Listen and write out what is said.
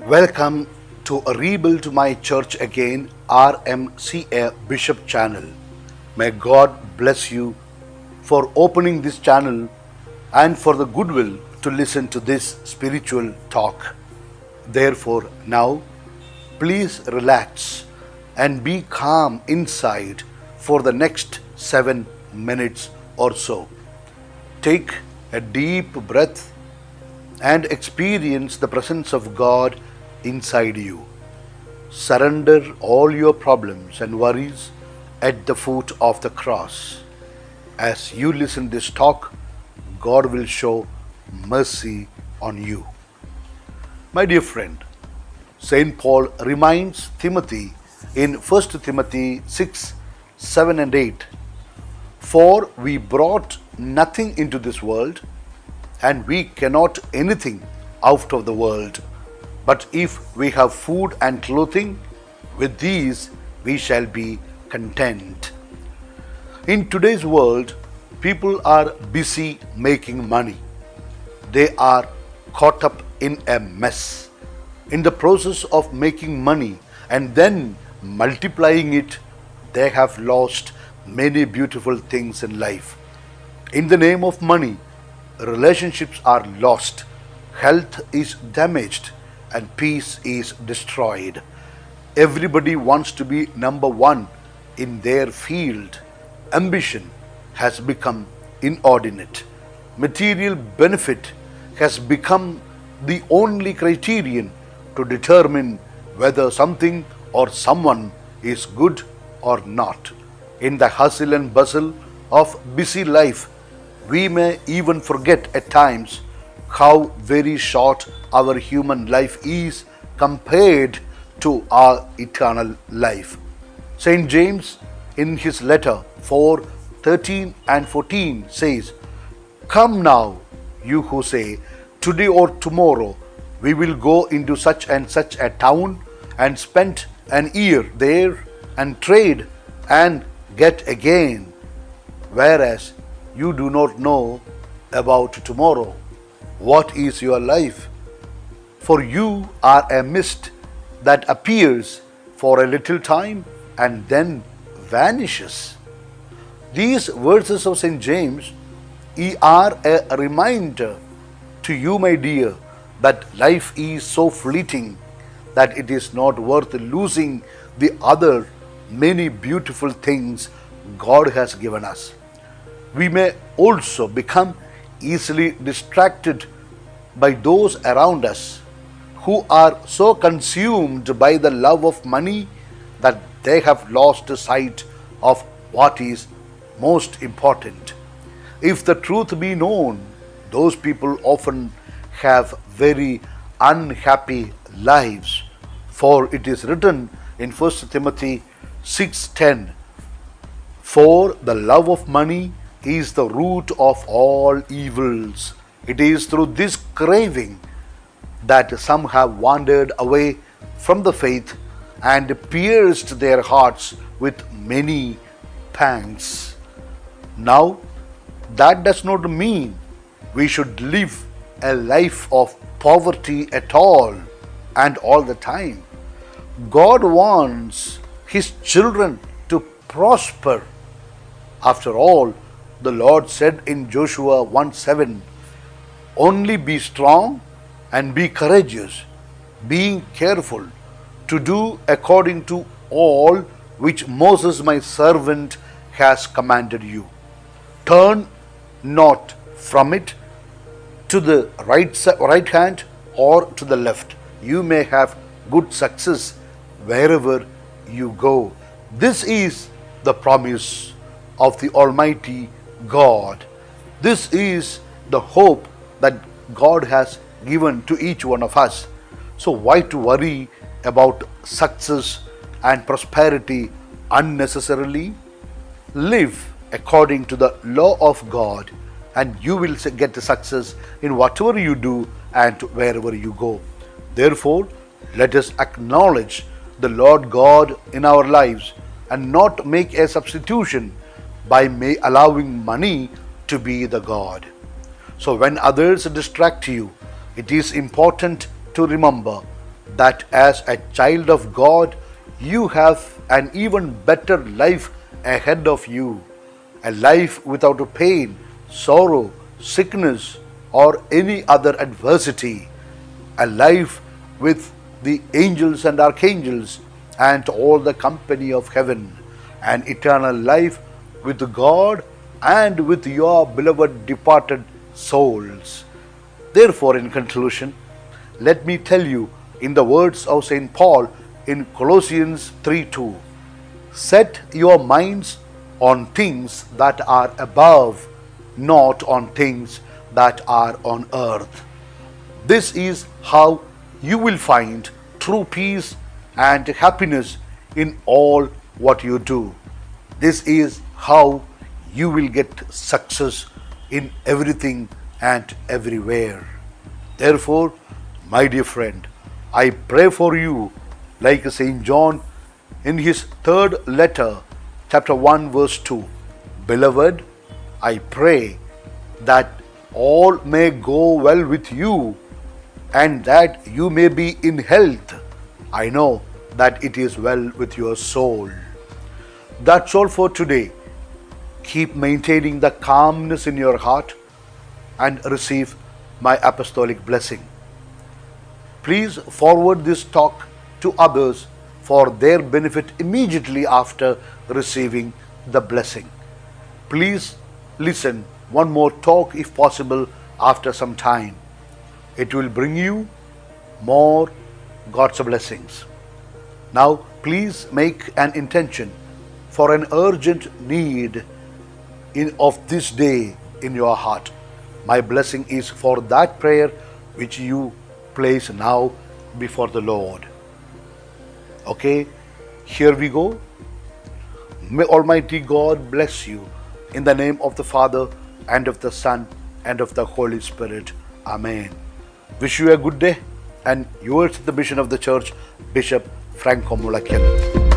Welcome to Rebuild My Church Again RMCA Bishop channel. May God bless you for opening this channel and for the goodwill to listen to this spiritual talk. Therefore, now please relax and be calm inside for the next 7 minutes or so. Take a deep breath and experience the presence of God inside you. Surrender all your problems and worries at the foot of the cross. As you listen this talk, God will show mercy on you. My dear friend, Saint Paul reminds Timothy in 1 Timothy 6, 7 and 8, "For we brought nothing into this world, and we cannot anything out of the world. But if we have food and clothing, with these we shall be content." In today's world, people are busy making money. They are caught up in a mess. In the process of making money and then multiplying it, they have lost many beautiful things in life. In the name of money, relationships are lost, health is damaged, and peace is destroyed. Everybody wants to be number one in their field. Ambition has become inordinate. Material benefit has become the only criterion to determine whether something or someone is good or not. In the hustle and bustle of busy life, we may even forget at times how very short our human life is compared to our eternal life. St. James, in his letter 4:13 and 14, says, "Come now, you who say, today or tomorrow we will go into such and such a town and spend an year there and trade and get again, whereas you do not know about tomorrow. What is your life? For you are a mist that appears for a little time and then vanishes." These verses of St. James are a reminder to you, my dear, that life is so fleeting that it is not worth losing the other many beautiful things God has given us. We may also become easily distracted by those around us who are so consumed by the love of money that they have lost sight of what is most important. If the truth be known, those people often have very unhappy lives. For it is written in 1 Timothy 6:10, "For the love of money is the root of all evils. It is through this craving that some have wandered away from the faith and pierced their hearts with many pangs." Now, that does not mean we should live a life of poverty at all and all the time. God wants His children to prosper. After all, the Lord said in Joshua 1:7, "Only be strong and be courageous, being careful to do according to all which Moses my servant has commanded you. Turn not from it to the right hand or to the left. You may have good success wherever you go." This is the promise of the Almighty God. This is the hope that God has given to each one of us. So why to worry about success and prosperity unnecessarily? Live according to the law of God, and you will get the success in whatever you do and wherever you go. Therefore, let us acknowledge the Lord God in our lives and not make a substitution by allowing money to be the God. So when others distract you, it is important to remember that as a child of God, you have an even better life ahead of you, a life without a pain, sorrow, sickness, or any other adversity, a life with the angels and archangels and all the company of heaven, an eternal life with God and with your beloved departed souls. Therefore, in conclusion, let me tell you in the words of St. Paul in Colossians 3:2, set your minds on things that are above, not on things that are on earth. This is how you will find true peace and happiness in all what you do. This is how you will get success in everything and everywhere. Therefore, my dear friend, I pray for you like St. John in his third letter, chapter 1, verse 2. Beloved, I pray that all may go well with you and that you may be in health. I know that it is well with your soul. That's all for today. Keep maintaining the calmness in your heart and receive my apostolic blessing. Please forward this talk to others for their benefit immediately after receiving the blessing. Please listen one more talk if possible after some time. It will bring you more God's blessings. Now, please make an intention for an urgent need of this day in your heart. My blessing is for that prayer which you place now before the Lord. Okay, here we go. May Almighty God bless you in the name of the Father and of the Son and of the Holy Spirit. Amen. Wish you a good day, and yours the Bishop of the Church, Bishop Franco Mulakyan.